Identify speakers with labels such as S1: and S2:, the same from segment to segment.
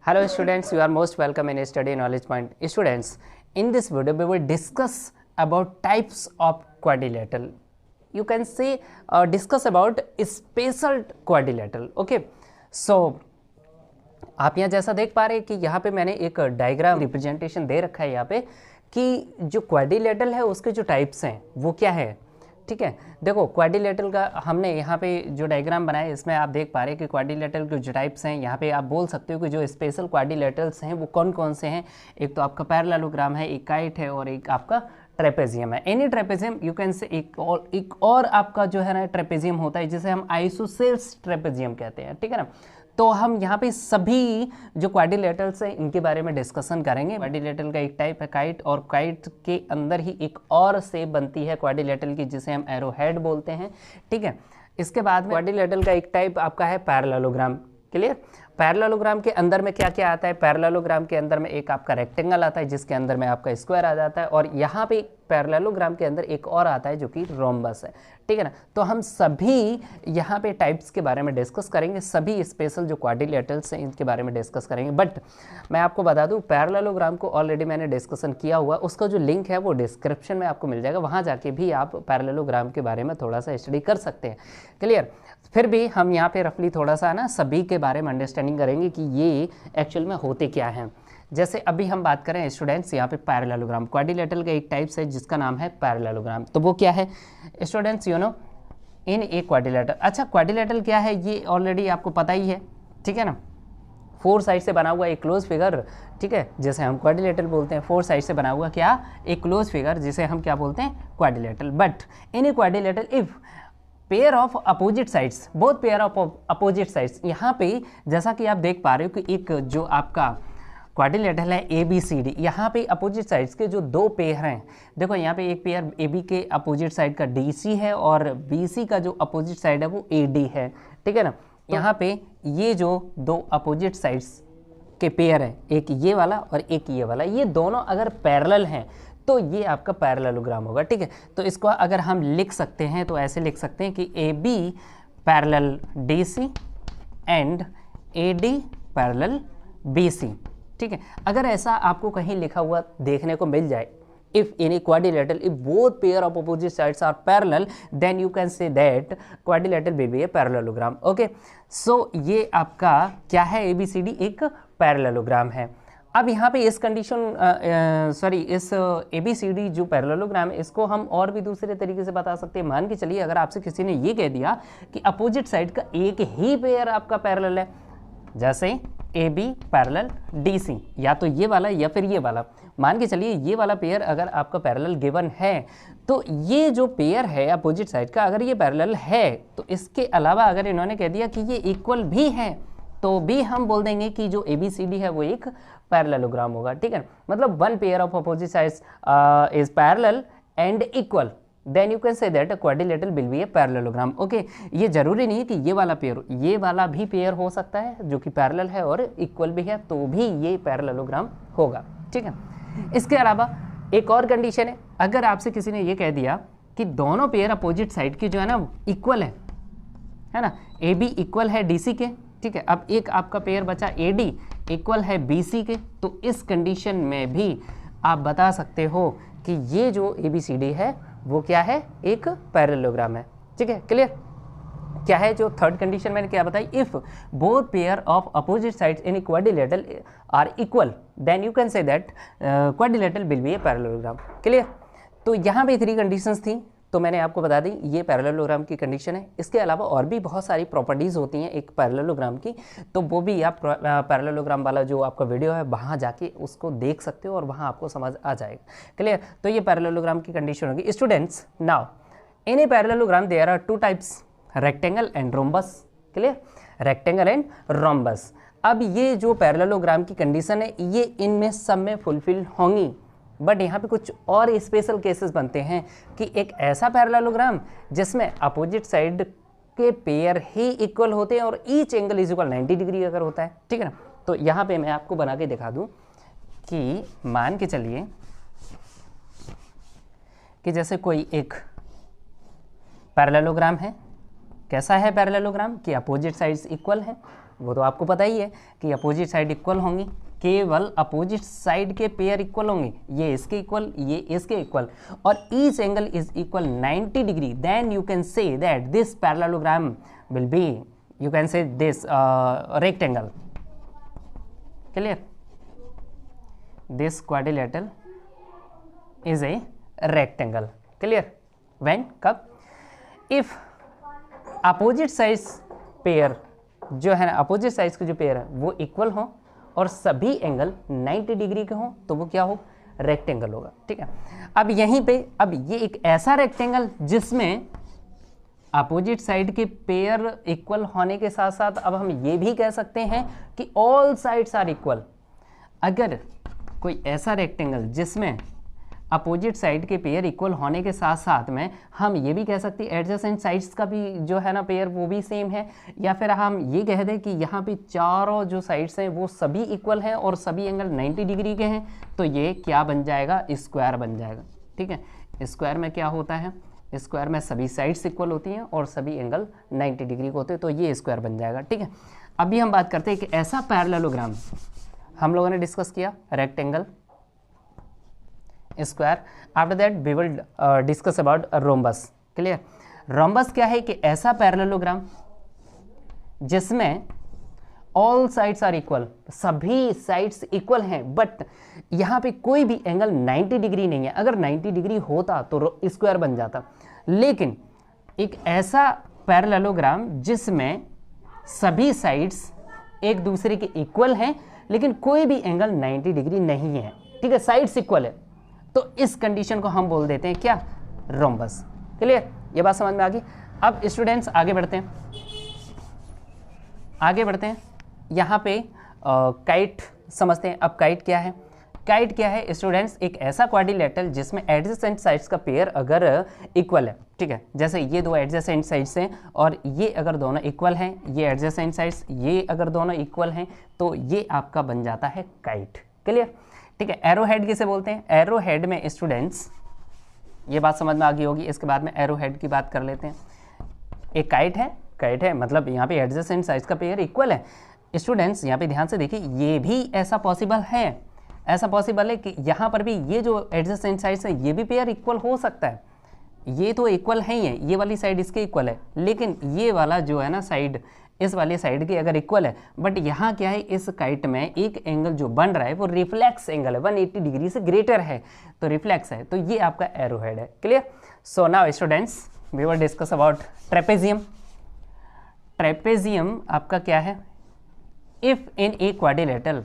S1: Hello students, you are most welcome in Study Knowledge Point. Students, in this video we will discuss about types of quadrilateral. You can say discuss about special quadrilateral. Okay, so आप यहाँ जैसा देख पा रहे हैं कि यहाँ पे मैंने एक डायग्राम रिप्रेजेंटेशन दे रखा है यहाँ पे कि जो क्वाड्रिलेटरल है उसके जो टाइप्स हैं वो क्या है। ठीक है, देखो क्वाड्रिलेटरल का हमने यहाँ पे जो डायग्राम बनाया है इसमें आप देख पा रहे हैं कि क्वाड्रिलेटरल के जो टाइप्स हैं यहाँ पे आप बोल सकते हो कि जो स्पेशल क्वाड्रिलेटरल्स हैं वो कौन कौन से हैं। एक तो आपका पैरेललोग्राम है, एक काइट है और एक आपका ट्रेपेजियम है। एनी ट्रेपेजियम यू कैन से एक और आपका जो है ना ट्रेपेजियम होता है जिसे हम आइसोसेल्स ट्रेपेजियम कहते हैं। ठीक है ना, तो हम यहाँ पे सभी जो क्वाड्रिलेटरल्स हैं इनके बारे में डिस्कशन करेंगे। क्वाड्रिलेटरल का एक टाइप है काइट, और काइट के अंदर ही एक और शेप बनती है क्वाड्रिलेटरल की जिसे हम एरोहेड बोलते हैं। ठीक है, इसके बाद क्वाड्रिलेटरल का एक टाइप आपका है पैरेललोग्राम। क्लियर, पैरेललोग्राम के अंदर में क्या क्या आता है। पैरेललोग्राम के अंदर में एक आपका रेक्टेंगल आता है जिसके अंदर में आपका स्क्वायर आ जाता है, और यहाँ पे पैरेललोग्राम के अंदर एक और आता है जो कि रोम्बस है। ठीक है ना, तो हम सभी यहाँ पे टाइप्स के बारे में डिस्कस करेंगे, सभी स्पेशल जो क्वाड्रिलेटरल्स हैं इनके बारे में डिस्कस करेंगे। बट मैं आपको बता दूँ पैरेललोग्राम को ऑलरेडी मैंने डिस्कशन किया हुआ, उसका जो लिंक है वो डिस्क्रिप्शन में आपको मिल जाएगा, वहाँ जाके भी आप पैरेललोग्राम के बारे में थोड़ा सा स्टडी कर सकते हैं। क्लियर, फिर भी हम यहाँ पे रफली थोड़ा सा ना सभी के बारे में अंडरस्टैंडिंग करेंगे कि ये एक्चुअल में होते क्या हैं। जैसे अभी हम बात करें स्टूडेंट्स यहाँ पे पैरेललोग्राम, क्वाड्रिलेटरल का एक टाइप्स है जिसका नाम है पैरेललोग्राम। तो वो क्या है students, you know in a quadrilateral. अच्छा, क्वाड्रिलेटरल क्या है ये ऑलरेडी आपको पता ही है। ठीक है ना, 4 साइड से बना हुआ एक क्लोज फिगर। ठीक है, जैसे हम क्वाड्रिलेटरल बोलते हैं 4 साइड से बना हुआ क्या एक क्लोज फिगर जिसे हम क्या बोलते हैं quadrilateral. But in a quadrilateral if pair of opposite sides, both pair of opposite sides, यहाँ पे जैसा कि आप देख पा रहे हो कि एक जो आपका क्वाड्रिलेटरल है ए बी सी डी, यहाँ पे अपोजिट साइड्स के जो दो पेयर हैं, देखो यहाँ पे एक पेयर ए बी के अपोजिट साइड का डी सी है और बी सी का जो अपोजिट साइड है वो ए डी है। ठीक है ना, यहाँ पे ये जो दो अपोजिट साइड्स के पेयर हैं, एक ये वाला और एक ये वाला, ये दोनों अगर पैरेलल हैं तो ये आपका पैरेललोग्राम होगा। ठीक है, तो इसको अगर हम लिख सकते हैं तो ऐसे लिख सकते हैं कि A B parallel D C and A D parallel B C. ठीक है, अगर ऐसा आपको कहीं लिखा हुआ देखने को मिल जाए, if in a quadrilateral if both pair of opposite sides are parallel then you can say that quadrilateral will be a parallelogram. Okay, so ये आपका क्या है ABCD एक पैरेललोग्राम है। अब यहाँ पे इस कंडीशन इस ABCD जो पैरेललोग्राम है इसको हम और भी दूसरे तरीके से बता सकते हैं। मान के चलिए अगर आपसे किसी ने ये कह दिया कि अपोजिट साइड का एक ही पेयर आपका पैरेलल है, जैसे AB पैरेलल DC, या तो ये वाला या फिर ये वाला, मान के चलिए ये वाला पेयर अगर आपका पैरेलल गिवन है तो ये जो पेयर है अपोजिट साइड का अगर ये पैरेलल है तो इसके अलावा अगर इन्होंने कह दिया कि ये इक्वल भी है तो भी हम बोल देंगे कि जो ABCD है वो एक पैरेललोग्राम होगा। ठीक है, मतलब one pair of opposite sides is parallel and equal then you can say that a quadrilateral will be a parallelogram. Okay, ये जरूरी नहीं है कि ये वाला पेयर, ये वाला भी पेयर हो सकता है जो कि पैरेलल है और इक्वल भी है तो भी ये पैरेललोग्राम होगा। ठीक है, इसके अलावा एक और कंडीशन है, अगर आपसे किसी ने ये कह दिया कि दोनों पेयर अपोजिट साइड की जो है ना इक्वल है ना, ए बी इक्वल है डी सी के। ठीक है, अब एक आपका पेयर बचा ए डी इक्वल है बी सी के, तो इस कंडीशन में भी आप बता सकते हो कि ये जो ABCD है वो क्या है एक पैरेललोग्राम है। ठीक है, क्लियर। क्या है जो थर्ड कंडीशन मैंने क्या बताई, if both pair of opposite sides in quadrilateral are equal then you can say that quadrilateral will be a parallelogram. Clear, तो यहाँ पे 3 कंडीशंस थी तो मैंने आपको बता दी ये पैरेललोग्राम की कंडीशन है। इसके अलावा और भी बहुत सारी प्रॉपर्टीज़ होती हैं एक पैरेललोग्राम की, तो वो भी आप पैरेललोग्राम वाला जो आपका वीडियो है वहाँ जाके उसको देख सकते हो और वहाँ आपको समझ आ जाएगा। क्लियर, तो ये पैरेललोग्राम की कंडीशन होगी। Students, now in a parallelogram there are 2 types, rectangle and rhombus. Clear, rectangle and rhombus. अब ये जो पैरेललोग्राम की कंडीशन है ये इनमें सब में फुलफिल होंगी, बट यहाँ पे कुछ और स्पेशल केसेस बनते हैं कि एक ऐसा पैरेललोग्राम जिसमें अपोजिट साइड के पेयर ही इक्वल होते हैं और each angle is equal 90 degree अगर होता है। ठीक है ना, तो यहाँ पे मैं आपको बना के दिखा दूँ कि मान के चलिए कि जैसे कोई एक पैरेललोग्राम है। कैसा है पैरेललोग्राम कि अपोजिट साइड्स इक्वल है, वो तो आपको पता ही है कि अपोजिट साइड इक्वल होंगी, केवल अपोजिट साइड के पेयर इक्वल होंगे, ये इसके इक्वल, ये इसके इक्वल, और each angle is equal 90 degree, then you can say that this parallelogram will be, you can say this rectangle. Clear? This quadrilateral is a rectangle. Clear? When? कब? If opposite sides pair जो है ना, opposite sides के जो pair है वो equal हो और सभी एंगल 90 डिग्री के हो तो वो क्या हो, रेक्टेंगल होगा। ठीक है, अब यहीं पे अब ये एक ऐसा रेक्टेंगल जिसमें अपोजिट साइड के पेयर इक्वल होने के साथ साथ अब हम ये भी कह सकते हैं कि ऑल साइड्स आर इक्वल। अगर कोई ऐसा रेक्टेंगल जिसमें अपोजिट साइड के पेयर इक्वल होने के साथ साथ में हम ये भी कह सकते हैं एडजेसेंट साइड्स का भी जो है ना पेयर वो भी सेम है, या फिर हम ये कह दें कि यहाँ पे चारों जो साइड्स हैं वो सभी इक्वल हैं और सभी एंगल 90 डिग्री के हैं, तो ये क्या बन जाएगा, स्क्वायर बन जाएगा। ठीक है, स्क्वायर में क्या होता है, स्क्वायर में सभी साइड्स इक्वल होती हैं और सभी एंगल 90 डिग्री के होते हैं, तो ये स्क्वायर बन जाएगा। ठीक है, अभी हम बात करते हैं कि ऐसा पैरेललोग्राम हम लोगों ने डिस्कस किया, rectangle, square. After that we will discuss about rhombus. Clear? Rhombus क्या है कि ऐसा पैरेललोग्राम जिसमें ऑल साइड्स आर इक्वल, सभी साइड्स इक्वल हैं, बट यहाँ पे कोई भी एंगल 90 डिग्री नहीं है। अगर 90 डिग्री होता तो स्क्वायर बन जाता, लेकिन एक ऐसा पैरेललोग्राम जिसमें सभी साइड्स एक दूसरे के इक्वल हैं लेकिन कोई भी एंगल 90 डिग्री नहीं है। ठीक है, साइड्स इक्वल है, तो इस कंडीशन को हम बोल देते हैं क्या, रोम्बस। क्लियर? ये बात समझ में आ गई। अब स्टूडेंट्स आगे बढ़ते हैं, आगे बढ़ते हैं। यहाँ पे काइट समझते हैं। अब काइट क्या है, काइट क्या है स्टूडेंट्स, एक ऐसा क्वाड्रिलेटरल जिसमें एडजेसेंट साइड्स का पेयर अगर इक्वल है। ठीक है, जैसे ये दो एडजेसेंट साइड्स हैं और ये अगर दोनों इक्वल हैं, ये एडजेसेंट साइड्स ये अगर दोनों इक्वल हैं, तो ये आपका बन जाता है काइट। क्लियर? ठीक है, एरो हेड किसे बोलते हैं, एरो हेड में स्टूडेंट्स ये बात समझ में आ गई होगी। इसके बाद में एरो हेड की बात कर लेते हैं। एक काइट है, काइट है मतलब यहाँ पे एडजेसेंट साइड्स का पेयर इक्वल है। स्टूडेंट्स यहाँ पे ध्यान से देखिए, ये भी ऐसा पॉसिबल है, ऐसा पॉसिबल है कि यहाँ पर भी ये जो एडजेसेंट साइड्स है ये भी पेयर इक्वल हो सकता है। ये तो इक्वल है ही है, ये वाली साइड इसके इक्वल है, लेकिन ये वाला जो है ना साइड इस वाली साइड की अगर इक्वल है, बट यहाँ क्या है, इस काइट में एक एंगल जो बन रहा है वो रिफ्लेक्स एंगल है, 180 डिग्री से ग्रेटर है, तो रिफ्लेक्स है, तो ये आपका एरो हेड है। Clear? So now students we will discuss about trapezium. Trapezium आपका क्या है, if in a quadrilateral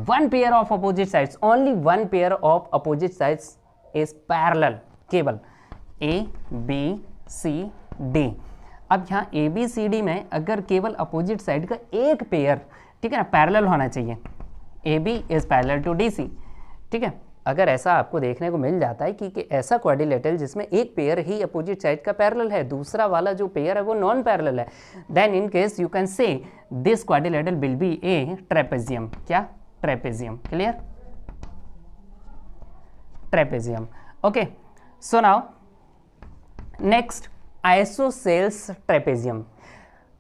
S1: one pair of opposite sides, only one pair of opposite sides is parallel, केवल A, B, C, D। अब यहाँ A, B, C, D में अगर केवल opposite side का एक पेयर, ठीक है ना, पैरेलल होना चाहिए, A, B is parallel to D, C। ठीक है, अगर ऐसा आपको देखने को मिल जाता है कि ऐसा क्वाड्रिलेटरल जिसमें एक पेयर ही अपोजिट साइड का पैरेलल है, दूसरा वाला जो पेयर है वो नॉन पैरेलल है, then in case you can say this quadrilateral will be a trapezium. क्या? Trapezium. Clear? Trapezium. Okay, so now next isosceles trapezium.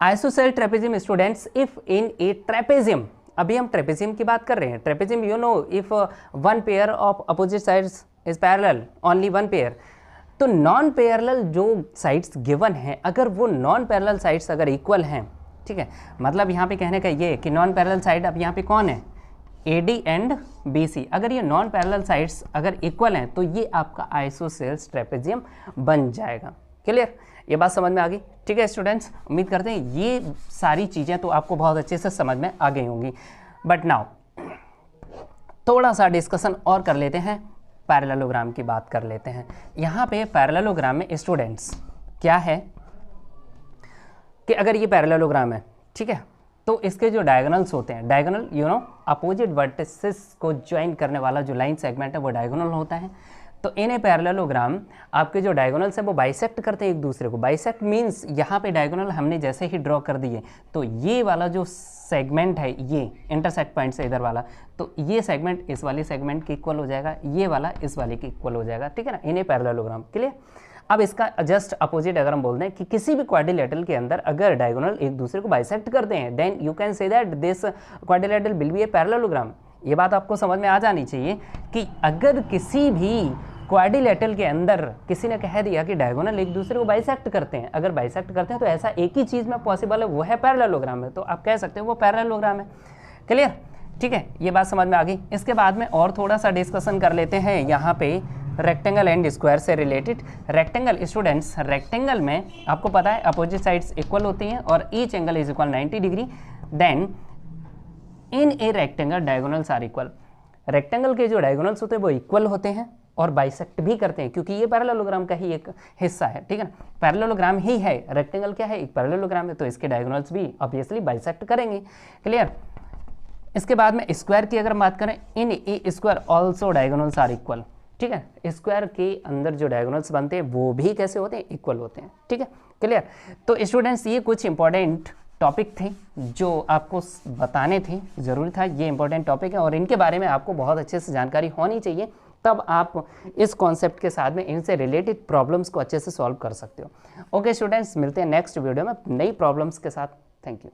S1: Isosceles trapezium students, if in a trapezium, अभी हम trapezium की बात कर रहे हैं। Trapezium you know if one pair of opposite sides is parallel, only one pair, तो non parallel जो sides given हैं, अगर वो नॉन पैरेलल साइड्स अगर इक्वल हैं, ठीक है, मतलब यहाँ पे कहने का ये कि नॉन पैरेलल साइड अब यहाँ पे कौन है, AD एंड BC, अगर ये नॉन पैरेलल साइड्स अगर इक्वल हैं तो ये आपका आइसोसेल्स ट्रेपेजियम बन जाएगा। क्लियर? ये बात समझ में आ गई। ठीक है स्टूडेंट्स, उम्मीद करते हैं ये सारी चीज़ें तो आपको बहुत अच्छे से समझ में आ गई होंगी। बट नाउ थोड़ा सा डिस्कशन और कर लेते हैं, पैरेललोग्राम की बात कर लेते हैं। यहाँ पे पैरेललोग्राम में स्टूडेंट्स क्या है कि अगर ये पैरेललोग्राम है, ठीक है, तो इसके जो डायगोनल्स होते हैं, diagonal you know opposite vertices को ज्वाइन करने वाला जो लाइन सेगमेंट है वो डायगोनल होता है। तो इन ए पैरेललोग्राम आपके जो डायगोनल्स है वो बाइसेक्ट करते हैं एक दूसरे को। बाइसेक्ट मीन्स यहाँ पे डायगोनल हमने जैसे ही ड्रॉ कर दिए तो ये वाला जो सेगमेंट है, ये इंटरसेक्ट पॉइंट से इधर वाला, तो ये सेगमेंट इस वाले सेगमेंट के इक्वल हो जाएगा, ये वाला इस वाले के इक्वल हो जाएगा। ठीक है ना, इन ए पैरेललोग्राम। क्लियर? अब इसका जस्ट अपोजिट अगर हम बोल दें कि किसी भी क्वाड्रिलेटरल के अंदर अगर डायगोनल एक दूसरे को बाइसेक्ट करते हैं, then you can say that this quadrilateral will be a parallelogram. ये बात आपको समझ में आ जानी चाहिए कि अगर किसी भी क्वाड्रिलेटरल के अंदर किसी ने कह दिया कि डायगोनल एक दूसरे को बाइसेक्ट करते हैं, अगर बाइसेक्ट करते हैं तो ऐसा एक ही चीज़ में पॉसिबल है, वो है पैरेललोग्राम है, तो आप कह सकते हैं वो पैरेललोग्राम है। क्लियर? ठीक है, ये बात समझ में आ गई। इसके बाद में और थोड़ा सा डिस्कशन कर लेते हैं यहाँ पे रेक्टेंगल एंड स्क्वायर से रिलेटेड। रेक्टेंगल स्टूडेंट्स, रेक्टेंगल में आपको पता है अपोजिट साइड्स इक्वल होती हैं और each angle is equal 90 degree. Then in a rectangle diagonals are equal. Rectangle के जो डायगोनल्स होते हैं वो इक्वल होते हैं और बाइसेक्ट भी करते हैं, क्योंकि ये पैरेललोग्राम का ही एक हिस्सा है, ठीक है ना, पैरेललोग्राम ही है। रेक्टेंगल क्या है? एक पैरेललोग्राम है, तो इसके डायगोनल्स भी ऑब्वियसली बाइसेक्ट करेंगे। क्लियर? इसके बाद में स्क्वायर की अगर बात करें, in a square also diagonals are equal. ठीक है, स्क्वायर के अंदर जो डायगोनल्स बनते हैं वो भी कैसे होते हैं? इक्वल होते हैं। ठीक है, क्लियर? तो स्टूडेंट्स, ये कुछ इंपॉर्टेंट टॉपिक थे जो आपको बताने थे, ज़रूरी था, ये इंपॉर्टेंट टॉपिक है और इनके बारे में आपको बहुत अच्छे से जानकारी होनी चाहिए, तब आप इस कॉन्सेप्ट के साथ में इनसे रिलेटेड प्रॉब्लम्स को अच्छे से सॉल्व कर सकते हो। ओके स्टूडेंट्स, मिलते हैं नेक्स्ट वीडियो में नई प्रॉब्लम्स के साथ। Thank you.